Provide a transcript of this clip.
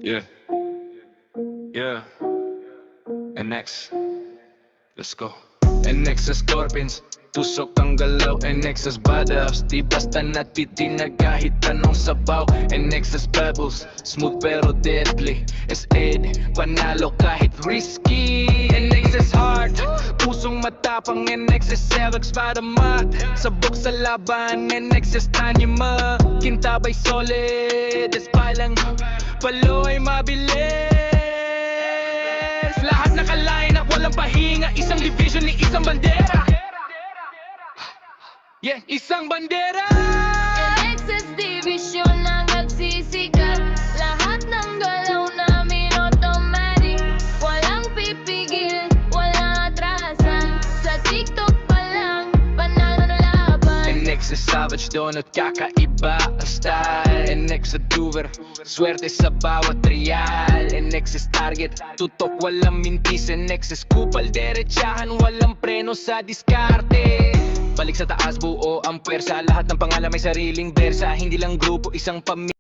Yeah, yeah. NX, let's go. NX sa Scorpions, tusok ang galaw. NX sa Badass, di basta natitin na kahit anong sabaw. NX sa Pebbles, smooth pero deadly. S8, panalo kahit risky. NX is hard, pusong matapang. NX is Sevex para mat. Sabok sa laban, NX is Tanyama. Kintabay solid, espilang paloy mabilis. Lahat naka-line up, walang pahinga. Isang division ni isang bandera. Yeah, isang bandera. NX's division na nagsisikat. Lahat ng galaw namin automatic. Walang pipigil, walang atrasan. Sa TikTok pa lang, panalo na laban. NX is savage doon at kakaiba ang style. NX sa doer, swerte sa bawat trial. NX is target, tutok walang mintis. NX is kupal, derechahan, walang preno sa diskarte. Balik sa taas, buo ang pwersa. Lahat ng pangalan may sariling bersa. Hindi lang grupo, isang pamilya.